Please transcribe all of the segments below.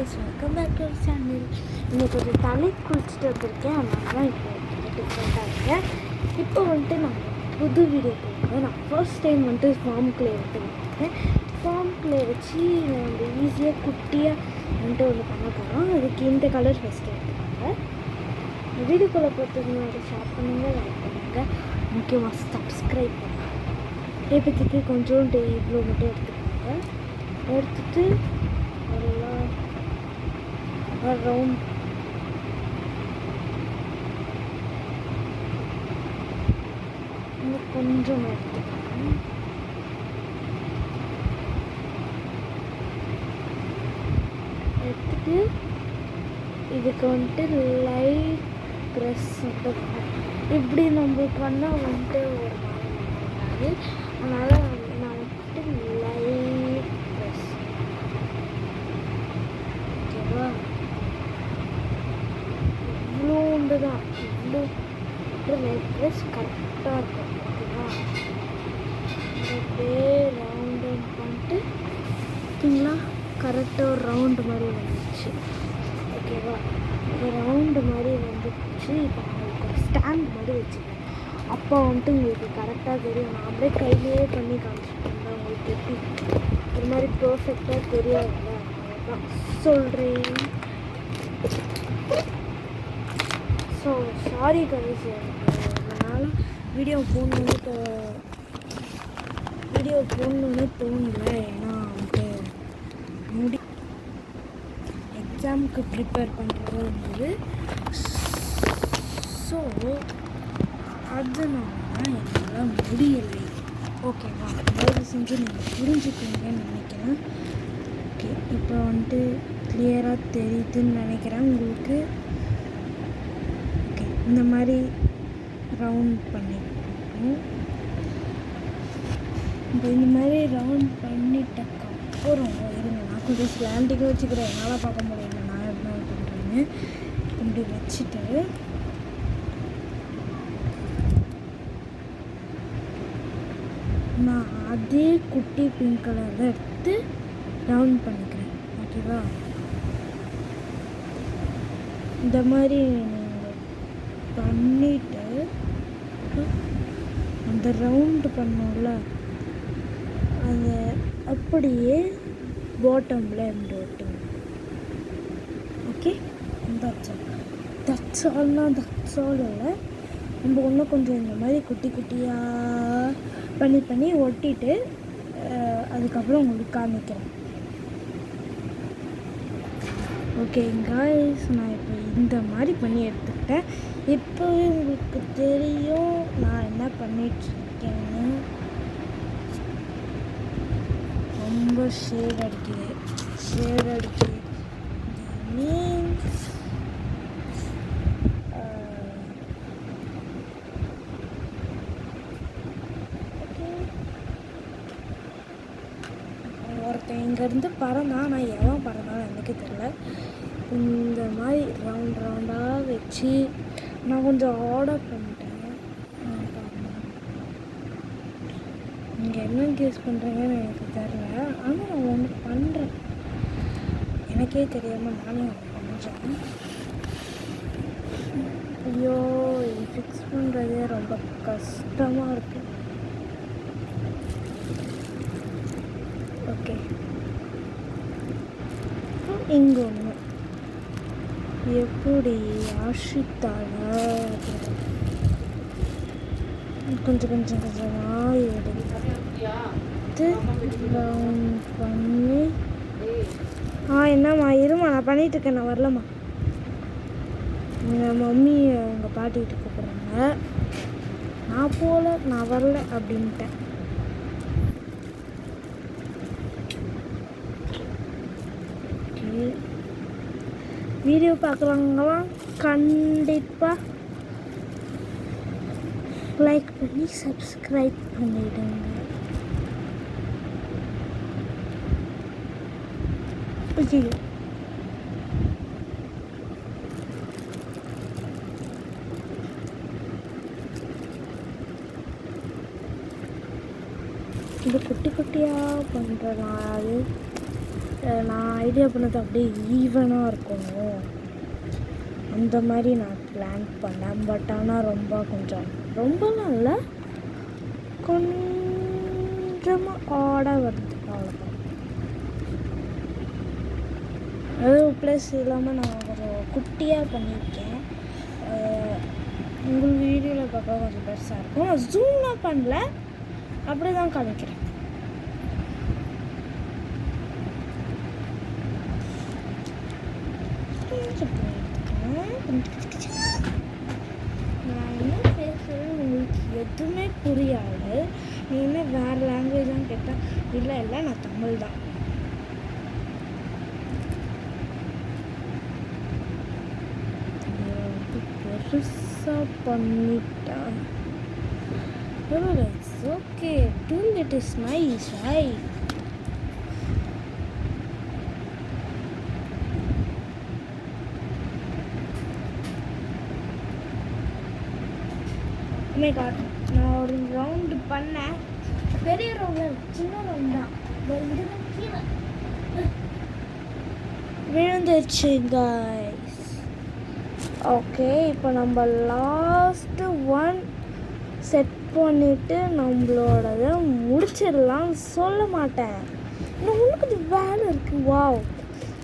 guys, welcome back to our channel. இன்னைக்கு ஒரு தலை குளிச்சுட்டு வந்திருக்கேன். அதனால தான் இப்போ டிஃப்ரெண்ட்டாக இருக்கேன். இப்போ வந்துட்டு நான் புது வீடியோ போடுறேன். நான் ஃபர்ஸ்ட் டைம் வந்துட்டு ஃபார்ம் கிளே வந்துட்டேன். ஃபார்ம் கிளே வச்சு நம்ம ஈஸியாக குட்டியாக வந்துட்டு ஒன்று பண்ண போகிறோம். அதுக்கு இந்த கலர் ஃபஸ்ட்டு எடுத்துக்கோங்க. வீடியோக்குள்ளே பார்த்துக்கு முன்னாடி ஷேர் பண்ணுங்கள், லைக் பண்ணுங்கள், முக்கியமாக சப்ஸ்கிரைப் பண்ணுங்கள். இதை பற்றிக்கு கொஞ்சோண்டு இவ்வளோ மட்டும் எடுத்துக்கோங்க. எடுத்துட்டு ரவுண்ட் கொஞ்சம் எடுத்துக்கலாம். எடுத்துட்டு இதுக்கு வந்துட்டு லைட் ப்ரெஸ் மட்டும் இப்படி நம்ம பண்ணால் வந்துட்டு ஒரு மாதிரி அதனால் நான் வந்துட்டு லைட் ப்ரெஸ் ஓகேவா. இவ்வளோண்டு தான், இவ்வளோ லைட் ப்ரெஸ் கரெக்டாக இருக்கும். ஓகேவா, அப்படியே ரவுண்டு பண்ணிட்டு பார்த்தீங்களா கரெக்டாக ஒரு ரவுண்டு மாதிரி வந்துச்சு. ஓகேவா, ஒரு ரவுண்டு மாதிரி வந்துச்சு. இப்போ உங்களுக்கு ஒரு ஸ்டாண்ட் மாதிரி வச்சுக்கேன். அப்போ வந்துட்டு உங்களுக்கு கரெக்டாக தெரியும். நான் அப்படியே கையிலேயே பண்ணி காமிச்சிட்டேன். உங்களுக்கு எப்படி ஒரு மாதிரி பர்ஃபெக்டாக தெரியாதுல்ல, அதுதான் சொல்கிறேன். ஸோ சாரி கைஸ், அதனால் வீடியோ போடணுன்னு தோணலை. ஏன்னா வந்துட்டு எக்ஸாமுக்கு ப்ரிப்பேர் பண்ணுறது இருந்தது. ஸோ அதனால தான் என்னால் முடியலை. ஓகேவா, தயவு செஞ்சு நீங்கள் புரிஞ்சுக்கீங்கன்னு நினைக்கிறேன். ஓகே, இப்போ வந்துட்டு கிளியராக தெரியுதுன்னு நினைக்கிறேன் உங்களுக்கு. ஓகே, இந்த மாதிரி ரவுண்ட் பண்ணிட்டோம். இப்போ இந்த மாதிரி ரவுண்ட் பண்ணிட்டக்கப்புறம் இருங்க, நான் கொஞ்சம் ஸ்லாண்டிங்காக வச்சுக்கிறேன். என்னால் பார்க்க முடியல நான் என்ன பண்ணுறேன்னு. இப்படி வச்சுட்டு நான் அதே குட்டி பிங்க் கலரில் எடுத்து ரவுண்ட் பண்ணிக்கிறேன். ஓகேவா, இந்த மாதிரி நீங்கள் பண்ணிவிட்டு அந்த ரவுண்டு பண்ணோம்ல அதை அப்படியே பாட்டமில் இருந்து விட்டுங்க. ஓகே, தட்ஸ் ஆல் இல்லை. நம்ம இன்னும் கொஞ்சம் இந்த மாதிரி குட்டி குட்டியாக பண்ணி ஒட்டிட்டு அதுக்கப்புறம் உங்களுக்கு காமிக்கிறேன். ஓகே காய்ஸ், நான் இப்போ இந்த மாதிரி பண்ணி எடுத்துக்கிட்டேன். இப்போவே உங்களுக்கு தெரியும் நான் என்ன பண்ணிகிட்ருக்கேன்னு. ரொம்ப ஷேட் அடிக்குது மீன்ஸ் ஒருத்தன் இங்கேருந்து பறந்தான். நான் எவன் பறந்தாலும் எனக்கு தெரியல. இந்த மாதிரி ரவுண்டாக வச்சு நான் கொஞ்சம் ஆர்டர் பண்ணிட்டேன். நீங்கள் என்ன கெஸ் பண்ணுறீங்கன்னு எனக்கு தெரியல. ஆனால் நான் ஒன்று பண்ணுறேன், எனக்கே தெரியாமல் நானே ஒன்று பண்ணுறேன். ஐயோ, இது ஃபிக்ஸ் பண்ணுறதே ரொம்ப கஷ்டமாக இருக்குது. ஓகே, இங்கே ஒன்று எப்படி ஆஷித்தால கொஞ்சமாக எடுத்து ரவுண்ட் பண்ணி என்னம்மா இருமா, நான் பண்ணிகிட்ருக்கேன், நான் வரலம்மா. எங்கள் மம்மி எங்கள் பாட்டிகிட்ட கூப்பிட்றாங்க. நான் போகல, நான் வரல அப்படின்ட்டேன். வீடியோ பார்க்குறவங்களாம் கண்டிப்பாக லைக் பண்ணி சப்ஸ்கிரைப் பண்ணிவிடுங்க. ஓகே, இது குட்டி குட்டியாக பண்ணுறனால நான் ஐடியா பண்ணது அப்படியே ஈவனாக இருக்கணும் அந்த மாதிரி நான் பிளான் பண்ணேன். பட் ஆனால் ரொம்பலாம் இல்லை, கொஞ்சமாக ஆடாக வருது, அவ்வளோதான். அது ப்ளஸ் இல்லாமல் நான் கொஞ்சம் குட்டியாக பண்ணியிருக்கேன். உங்கள் வீடியோவில் பார்க்க கொஞ்சம் பெருசாக இருக்கும். நான் ஜூம்லாம் பண்ணல, அப்படி தான் காமிக்கிறேன். நான் என்ன பேசுகிறேன்னு உங்களுக்கு எதுவுமே புரியாது. நீ என்ன வேறு லாங்குவேஜான்னு கேட்டால் இல்லை நான் தமிழ் தான். பெருசாக பண்ணிட்டேன். It's okay. Doing it is nice, right? Oh my god, நான் ஒரு ரவுண்டு பண்ணேன். பெரிய ரவுண்ட் சின்ன ரவுண்ட் தான் விழுந்துருச்சு guys. ஓகே, இப்போ நம்ம லாஸ்ட்டு ஒன் செட் பண்ணிவிட்டு நம்மளோடத முடிச்சிடலாம். சொல்ல மாட்டேன், இன்னும் உனக்கு இது வேலை இருக்குது. வாவ்,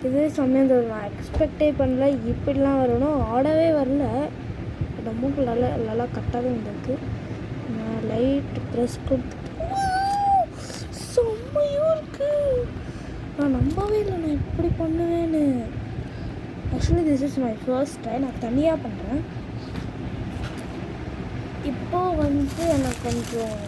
இது சமயம் நான் எக்ஸ்பெக்டே பண்ணல இப்படிலாம் வரணும். ஆடவே வரல, ரொம்ப நல்லா கரெக்டாகவே வந்திருக்கு. நான் லைட் ப்ரெஸ் கொடுத்து செம்மையாக இருக்குது. நான் நம்பவே இல்லை நான் இப்படி பண்ணுவேன்னு. Actually this is my first time. நான் தனியாக பண்ணுறேன். இப்போது எனக்கு கொஞ்சம்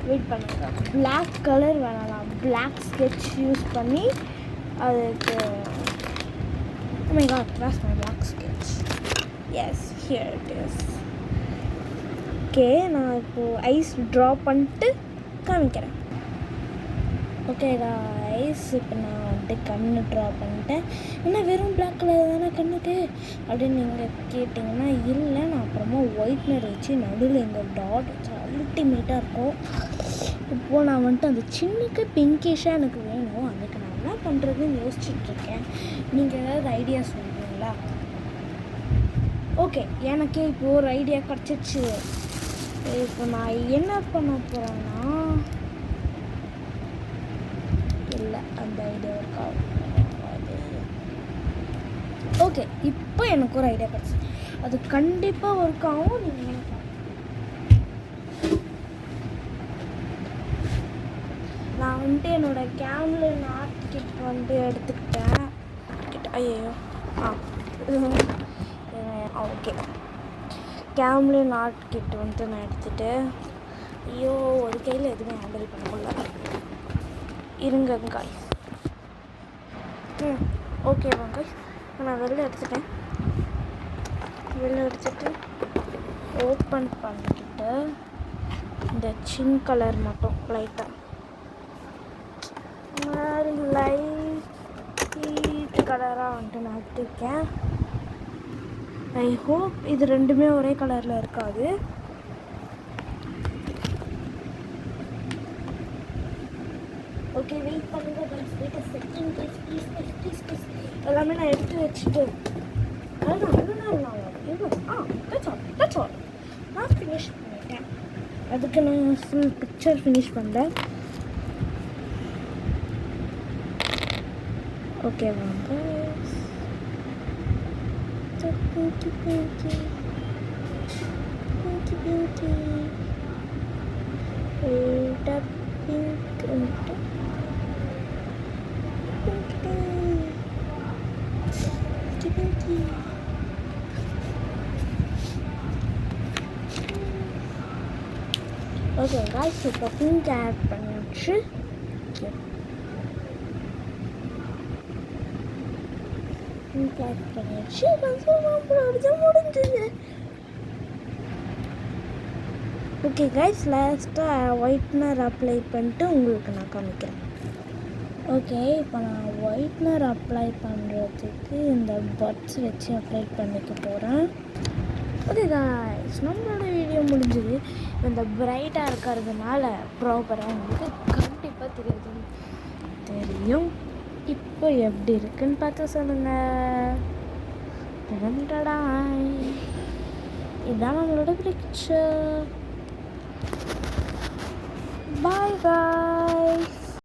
வெயிட் பண்ணுங்க. பிளாக் கலர் வேணாம், பிளாக் ஸ்கெட்ச் யூஸ் பண்ணி அதுக்கு oh my god, that's my black sketch. Yes, here it is. Okay, நான் இப்போது ஐஸ் ட்ரா பண்ணிட்டு காமிக்கிறேன். ஓகே ஐஸ், இப்போ நான் கண்ணு ட்ரா பண்ணிட்டேன். ஏன்னா வெறும் பிளாக் கலர் தானே கண்ணுக்கு அப்படின்னு நீங்கள் கேட்டிங்கன்னா இல்லை, நான் அப்புறமா ஒயிட்னர் வச்சு நடுவில் எங்கள் டாட் வச்சு அல்டிமேட்டாக இருக்கும். இப்போது நான் அந்த சின்னக்கு பிங்கிஷாக எனக்கு வேணும். அதுக்கு நான் என்ன பண்ணுறதுன்னு யோசிச்சுட்ருக்கேன். நீங்கள் ஏதாவது ஐடியா சொல்லுவீங்களா? ஓகே, எனக்கே இப்போது ஒரு ஐடியா கிடச்சிச்சு. இப்போ நான் என்ன பண்ண போகிறேன்னா, இல்லை அந்த ஐடியா இருக்கா? ஓகே, இப்போ எனக்கு ஒரு ஐடியா கிடச்சி, அது கண்டிப்பாக ஒர்க் ஆகும். நீங்கள் நான் என்னோடய கேம்லின் ஆர்ட் கிட் எடுத்துக்கிட்டேன். ஐயோ ஓகே, கேம்லின் ஆர்ட் கிட் நான் எடுத்துகிட்டு, ஐயோ ஒரு கையில் எதுவுமே ஹேண்டில் பண்ண முடியல. இருங்க காய்ஸ். ஓகேவா காய்ஸ், நான் வெளில எடுத்துகிட்டு ஓப்பன் பண்ணிக்கிட்டு இந்த சின் கலர் மட்டும் லைட்டாக லைட் கலராக நான் எடுத்துருக்கேன். ஐ ஹோப் இது ரெண்டுமே ஒரே கலரில் இருக்காது. ஓகே, வெயிட் பண்ணுங்க ப்ளீஸ். எல்லாமே நான் எடுத்து வச்சுட்டு நான் ஃபினிஷ் பண்ணிட்டேன். அதுக்கு நான் ஃபுல் பிக்சர் ஃபினிஷ் பண்ணேன். ஓகே வாங்க. ஓகே காய்ஸ், இப்போ பிங்க் ஆட் பண்ணிடுச்சு. ஆட் பண்ணிடுச்சு. முடிஞ்சுது. ஓகே காய்ஸ், லாஸ்ட்டாக ஒயிட்னர் அப்ளை பண்ணிட்டு உங்களுக்கு நான் காமிக்கிறேன். ஓகே, இப்போ நான் ஒயிட்னர் அப்ளை பண்ணுறதுக்கு இந்த பட்ஸ் வச்சு அப்ளை பண்ணிக்க போகிறேன். ஓகே காய்ஸ், நம்மளோட வீடியோ முடிஞ்சுது. இந்த பிரைட்டாக இருக்கிறதுனால ப்ராப்பராக உங்களுக்கு கண்டிப்பாக தெரியுது. தெரியும். இப்போ எப்படி இருக்குன்னு பார்த்து சொல்லுங்கள். இதான் நம்மளோட பிக்சர். பாய் பாய்.